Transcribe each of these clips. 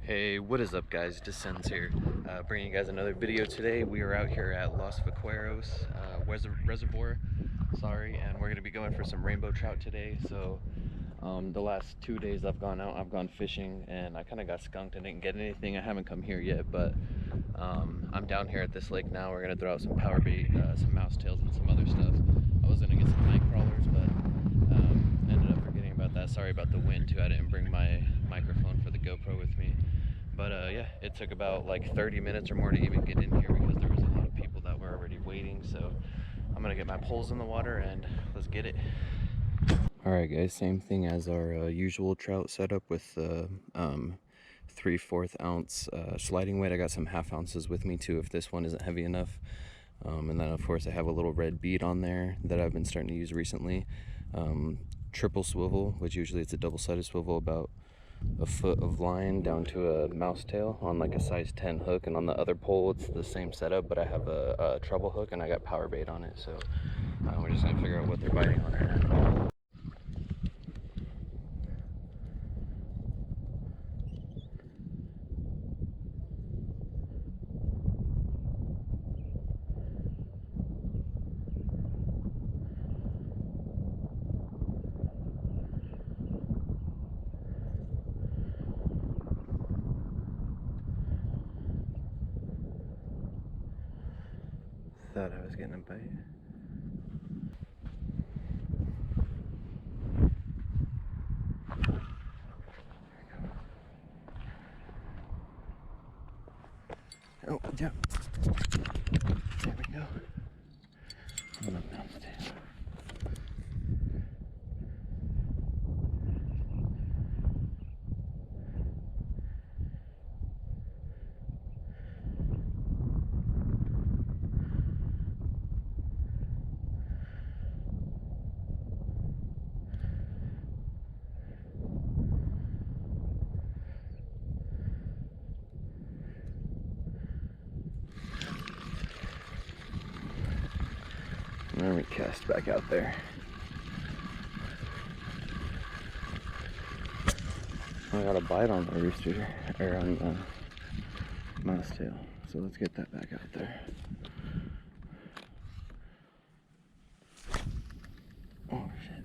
Hey, what is up guys, Descends here, bringing you guys another video today. We are out here at Los Vaqueros Reservoir, and we're going to be going for some rainbow trout today. So the last 2 days I've gone out, I've gone fishing, and I kind of got skunked and didn't get anything. I haven't come here yet, but I'm down here at this lake now. We're going to throw out some power bait, some mouse tails, and some other stuff. I was going to get some night crawlers, but ended up forgetting about that. Sorry about the wind too. I didn't bring my microphone for the GoPro with me. But yeah, it took about like 30 minutes or more to even get in here because there was a lot of people that were already waiting. So I'm gonna get my poles in the water and let's get it. All right guys, same thing as our usual trout setup with 3/4 ounce sliding weight. I got some 1/2 ounces with me too if this one isn't heavy enough. And then of course I have a little red bead on there that I've been starting to use recently. Triple swivel, which usually it's a double-sided swivel, about a foot of line down to a mouse tail on like a size 10 hook, and on the other pole it's the same setup, but I have a treble hook and I got power bait on it. So we're just gonna figure out what they're biting on right now. Thought I was getting a bite. Oh, yeah. There we go. On the mouse tail. Let me cast back out there. I got a bite on the rooster, or on the mouse tail. So let's get that back out there. Oh shit.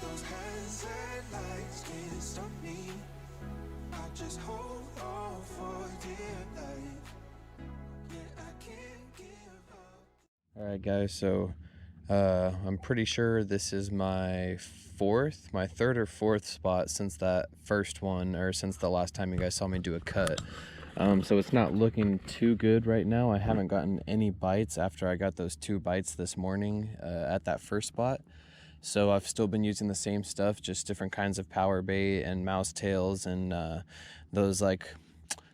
Those hazard lights can't stop me. I just hold on for dear life. Yeah, I can't give up. All right guys, so I'm pretty sure this is my third or fourth spot since that first one, or since the last time you guys saw me do a cut. So it's not looking too good right now. I haven't gotten any bites after I got those 2 bites this morning at that first spot. So I've still been using the same stuff, just different kinds of power bait and mouse tails and those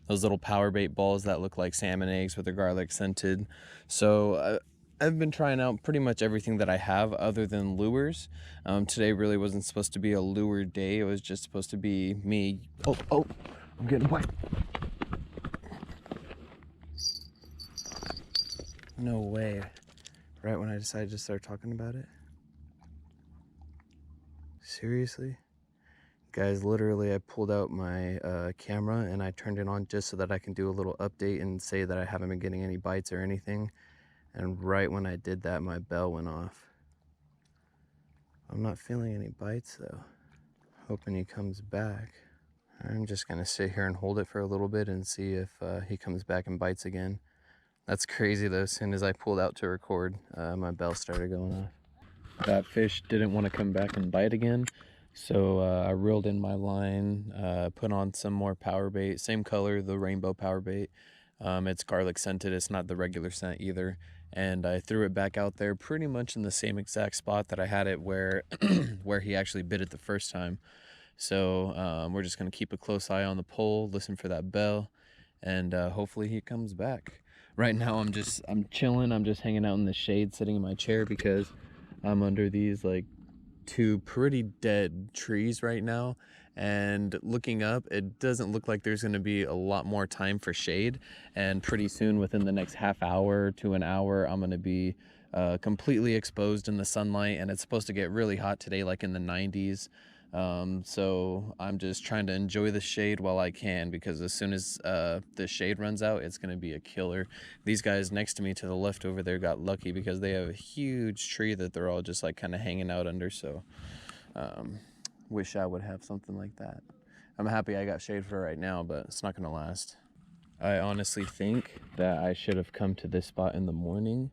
little power bait balls that look like salmon eggs with the garlic scented. So I've been trying out pretty much everything that I have other than lures. Today really wasn't supposed to be a lure day. It was just supposed to be me. Oh, I'm getting wet. No way. Right when I decided to start talking about it. Seriously? Guys, literally I pulled out my camera and I turned it on just so that I can do a little update and say that I haven't been getting any bites or anything. And right when I did that, my bell went off. I'm not feeling any bites though. Hoping he comes back. I'm just gonna sit here and hold it for a little bit and see if he comes back and bites again. That's crazy though. As soon as I pulled out to record, my bell started going off. That fish didn't want to come back and bite again, so I reeled in my line, put on some more power bait, same color, the rainbow power bait, It's garlic scented. It's not the regular scent either. And I threw it back out there pretty much in the same exact spot that I had it where where he actually bit it the first time. So we're just gonna keep a close eye on the pole, listen for that bell, and hopefully he comes back. Right now I'm chilling. I'm just hanging out in the shade, sitting in my chair because I'm under these like two pretty dead trees right now, and looking up, it doesn't look like there's going to be a lot more time for shade, and pretty soon, within the next half hour to an hour, I'm going to be completely exposed in the sunlight, and it's supposed to get really hot today, like in the 90s. So I'm just trying to enjoy the shade while I can, because as soon as the shade runs out, it's going to be a killer. These guys next to me to the left over there got lucky because they have a huge tree that they're all just like kind of hanging out under. So wish I would have something like that. I'm happy I got shade for right now, but it's not going to last. I honestly think that I should have come to this spot in the morning,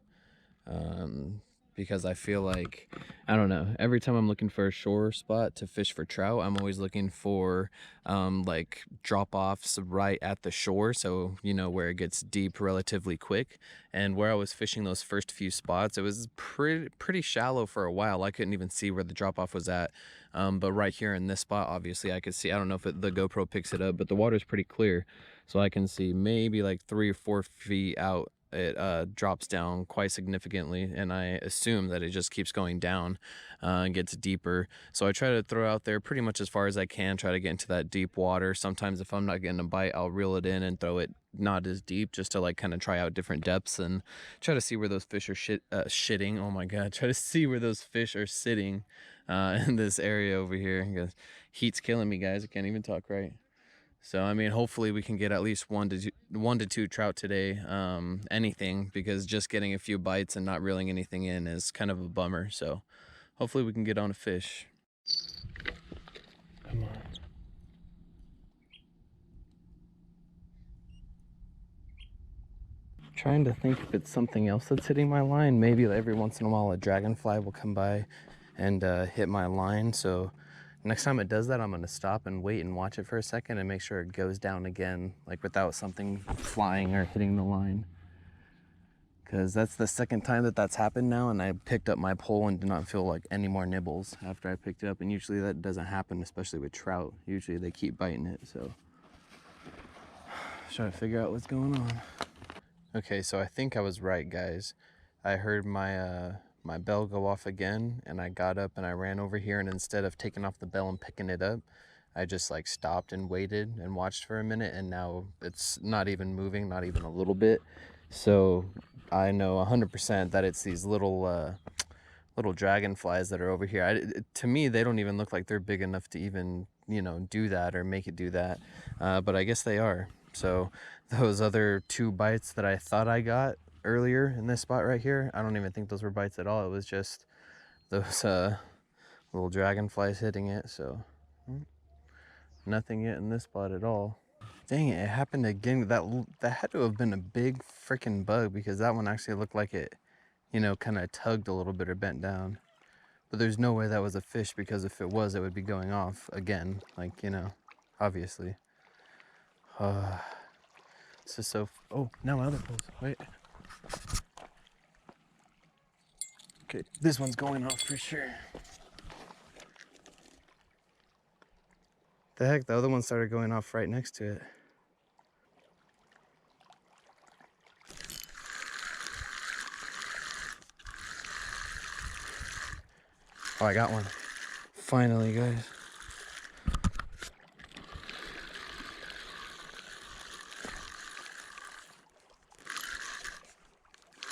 because I feel like, I don't know, every time I'm looking for a shore spot to fish for trout, I'm always looking for like drop-offs right at the shore, so you know, where it gets deep relatively quick. And where I was fishing those first few spots, it was pretty shallow for a while. I couldn't even see where the drop-off was at. But right here in this spot, obviously I could see, I don't know if the GoPro picks it up, but the water's pretty clear, so I can see maybe like 3 or 4 feet out it drops down quite significantly, and I assume that it just keeps going down and gets deeper. So I try to throw out there pretty much as far as I can, try to get into that deep water. Sometimes if I'm not getting a bite, I'll reel it in and throw it not as deep, just to like kind of try out different depths and try to see where those fish are shitting. Oh my god, try to see where those fish are sitting in this area over here, because heat's killing me, guys. I can't even talk right. So I mean, hopefully we can get at least one to two trout today. Anything, because just getting a few bites and not reeling anything in is kind of a bummer. So hopefully we can get on a fish. Come on. Trying to think if it's something else that's hitting my line. Maybe every once in a while a dragonfly will come by and hit my line. So next time it does that, I'm gonna stop and wait and watch it for a second and make sure it goes down again, like without something flying or hitting the line. Because that's the second time that that's happened now, and I picked up my pole and did not feel like any more nibbles after I picked it up. And usually that doesn't happen, especially with trout. Usually they keep biting it. So trying to figure out what's going on. Okay, so I think I was right, guys. I heard my my bell go off again, and I got up and I ran over here, and instead of taking off the bell and picking it up, I just like stopped and waited and watched for a minute, and now it's not even moving, not even a little bit. So I know 100% that it's these little little dragonflies that are over here. To me, they don't even look like they're big enough to even, you know, do that or make it do that, but I guess they are. So those other 2 bites that I thought I got earlier in this spot right here, I don't even think those were bites at all. It was just those little dragonflies hitting it. So nothing yet in this spot at all. Dang it, it happened again. That had to have been a big freaking bug, because that one actually looked like it, you know, kind of tugged a little bit or bent down. But there's no way that was a fish, because if it was, it would be going off again, like, you know, obviously. This is so... Oh, now my other pole's... Wait. Okay, this one's going off for sure. The heck, the other one started going off right next to it. Oh, I got one. Finally, guys.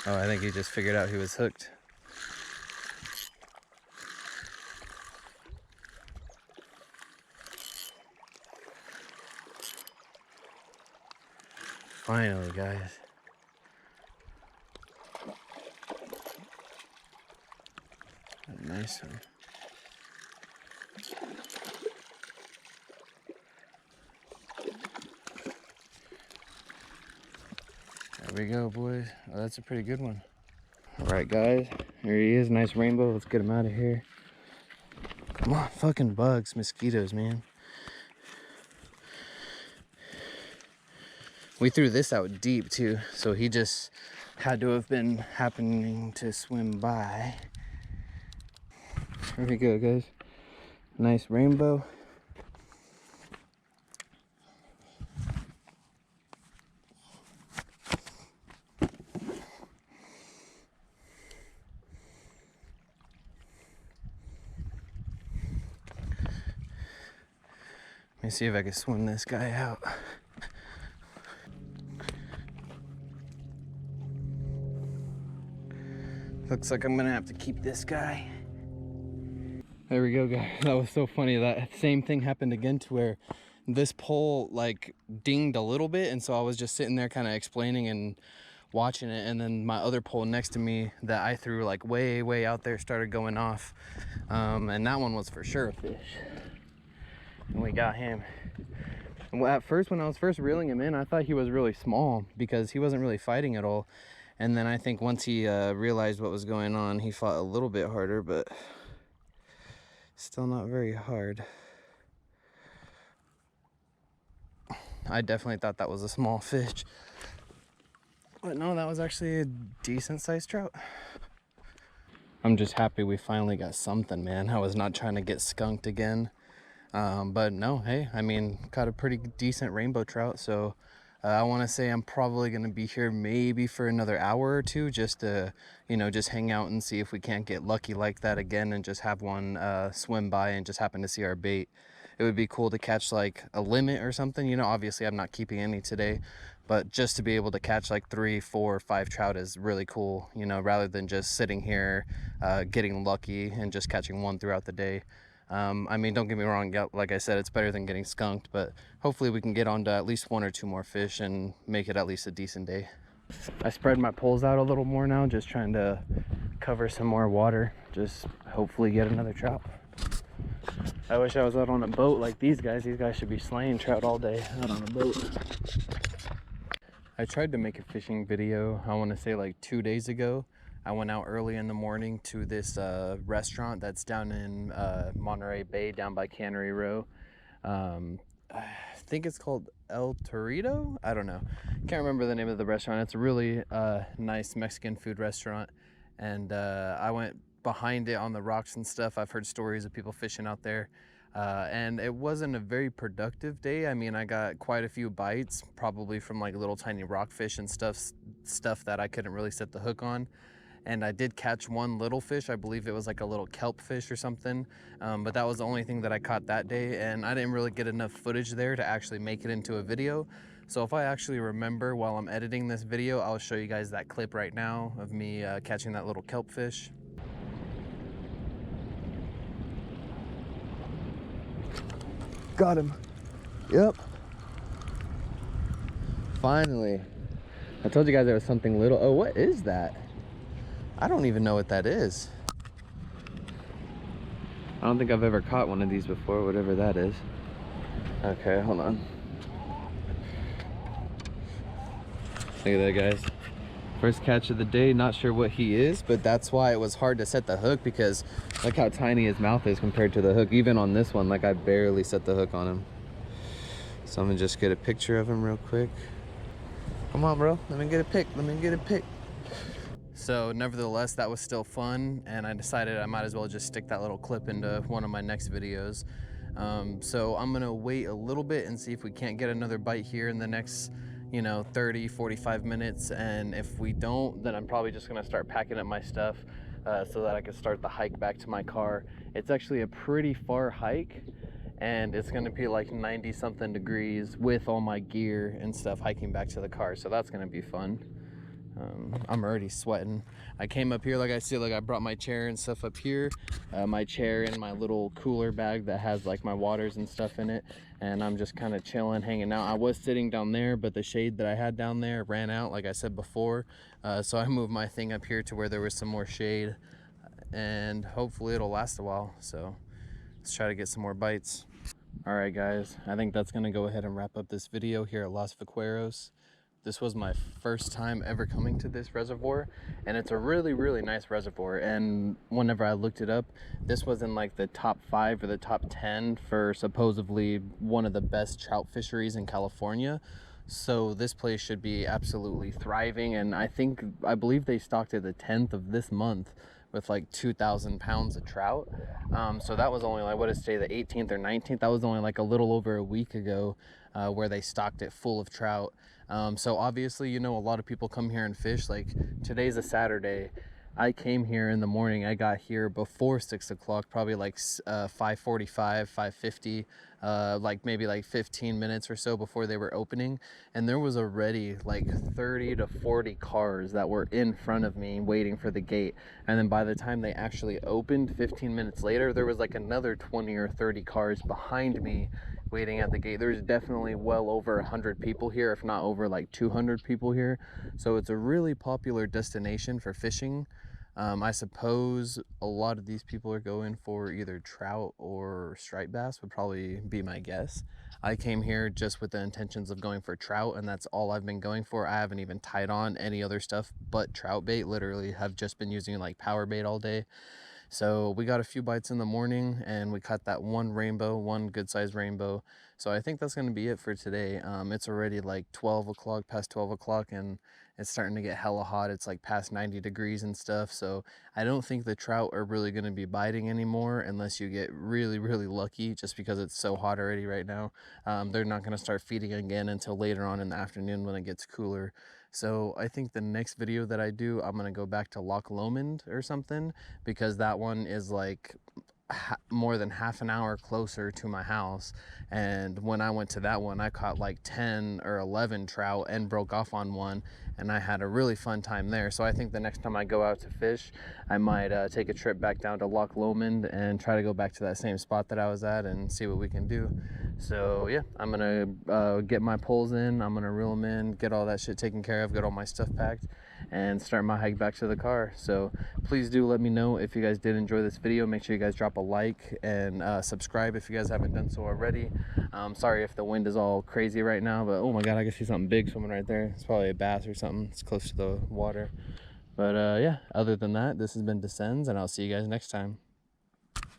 Oh, I think he just figured out he was hooked. Finally, guys. A nice one. There we go, boys. Oh, that's a pretty good one. All right, guys. Here he is. Nice rainbow. Let's get him out of here. Come on, fucking bugs, mosquitoes, man. We threw this out deep too, so he just had to have been happening to swim by. There we go, guys. Nice rainbow. Let me see if I can swim this guy out. Looks like I'm gonna have to keep this guy. There we go, guys. That was so funny. That same thing happened again, to where this pole like dinged a little bit, and so I was just sitting there kind of explaining and watching it, and then my other pole next to me that I threw like way out there started going off, and that one was for sure a fish, and we got him. And at first, when I was first reeling him in, I thought he was really small because he wasn't really fighting at all. And then I think once he realized what was going on, he fought a little bit harder, but still not very hard. I definitely thought that was a small fish, but no, that was actually a decent sized trout. I'm just happy we finally got something, man. I was not trying to get skunked again. But no, hey, I mean, caught a pretty decent rainbow trout, so I want to say I'm probably going to be here maybe for another hour or two, just to, you know, just hang out and see if we can't get lucky like that again and just have one swim by and just happen to see our bait. It would be cool to catch like a limit or something, you know. Obviously I'm not keeping any today, but just to be able to catch like 3, 4, 5 trout is really cool, you know, rather than just sitting here getting lucky and just catching one throughout the day. I mean, don't get me wrong, like I said, it's better than getting skunked, but hopefully we can get on to at least 1 or 2 more fish and make it at least a decent day. I spread my poles out a little more now, just trying to cover some more water, just hopefully get another trout. I wish I was out on a boat like these guys. These guys should be slaying trout all day out on a boat. I tried to make a fishing video, I want to say like 2 days ago. I went out early in the morning to this restaurant that's down in Monterey Bay, down by Cannery Row. I think it's called El Torito? I don't know. Can't remember the name of the restaurant. It's a really nice Mexican food restaurant. And I went behind it on the rocks and stuff. I've heard stories of people fishing out there. And it wasn't a very productive day. I mean, I got quite a few bites, probably from like little tiny rockfish and stuff that I couldn't really set the hook on. And I did catch one little fish. I believe it was like a little kelp fish or something, but that was the only thing that I caught that day, and I didn't really get enough footage there to actually make it into a video. So if I actually remember while I'm editing this video, I'll show you guys that clip right now of me catching that little kelp fish. Got him. Yep. Finally. I told you guys there was something little. Oh, what is that? I don't even know what that is. I don't think I've ever caught one of these before, whatever that is. Okay, hold on. Look at that, guys. First catch of the day. Not sure what he is, but that's why it was hard to set the hook, because look how tiny his mouth is compared to the hook. Even on this one, like, I barely set the hook on him. So I'm gonna just get a picture of him real quick. Come on, bro. Let me get a pic. Let me get a pic. So nevertheless, that was still fun, and I decided I might as well just stick that little clip into one of my next videos. So I'm gonna wait a little bit and see if we can't get another bite here in the next, you know, 30, 45 minutes. And if we don't, then I'm probably just gonna start packing up my stuff so that I can start the hike back to my car. It's actually a pretty far hike, and it's gonna be like 90 something degrees with all my gear and stuff hiking back to the car. So that's gonna be fun. I'm already sweating. I came up here, like I said, like I brought my chair and stuff up here, my chair and my little cooler bag that has like my waters and stuff in it, and I'm just kind of chilling, hanging out. I was sitting down there, but the shade that I had down there ran out, like I said before, so I moved my thing up here to where there was some more shade, and hopefully it'll last a while. So let's try to get some more bites. All right, guys, I think that's gonna go ahead and wrap up this video here at Los Vaqueros. This was my first time ever coming to this reservoir, and it's a really nice reservoir. And whenever I looked it up, this was in like the top 5 or the top 10 for supposedly one of the best trout fisheries in California. So this place should be absolutely thriving, and I believe they stocked it the 10th of this month with like 2,000 pounds of trout. So that was only like, what is today, the 18th or 19th? That was only like a little over a week ago, where they stocked it full of trout. So obviously, you know, a lot of people come here and fish. Like today's a Saturday. I came here in the morning. I got here before 6 o'clock, probably like 5:45, 5:50, like maybe like 15 minutes or so before they were opening. And there was already like 30 to 40 cars that were in front of me waiting for the gate. And then by the time they actually opened 15 minutes later, there was like another 20 or 30 cars behind me waiting at the gate. There's definitely well over 100 people here, if not over like 200 people here. So it's a really popular destination for fishing. I suppose a lot of these people are going for either trout or striped bass, would probably be my guess. I came here just with the intentions of going for trout, and that's all I've been going for. I haven't even tied on any other stuff but trout bait. Literally have just been using like power bait all day. So we got a few bites in the morning, and we caught that one rainbow, one good sized rainbow. So I think that's going to be it for today. It's already like 12 o'clock, past 12 o'clock, and it's starting to get hella hot. It's like past 90 degrees and stuff. So I don't think the trout are really going to be biting anymore unless you get really, really lucky, just because it's so hot already right now. They're not going to start feeding again until later on in the afternoon when it gets cooler. So I think the next video that I do, I'm going to go back to Loch Lomond or something, because that one is like more than half an hour closer to my house. And when I went to that one, I caught like 10 or 11 trout and broke off on one, and I had a really fun time there. So I think the next time I go out to fish, I might take a trip back down to Loch Lomond and try to go back to that same spot that I was at and see what we can do. So yeah, I'm gonna get my poles in, I'm gonna reel them in, get all that shit taken care of, get all my stuff packed, and start my hike back to the car. So please do let me know if you guys did enjoy this video. Make sure you guys drop a like and subscribe if you guys haven't done so already. Sorry if the wind is all crazy right now, but oh my god, I can see something big swimming right there. It's probably a bass or something. It's close to the water. But yeah, other than that, this has been Descends, and I'll see you guys next time.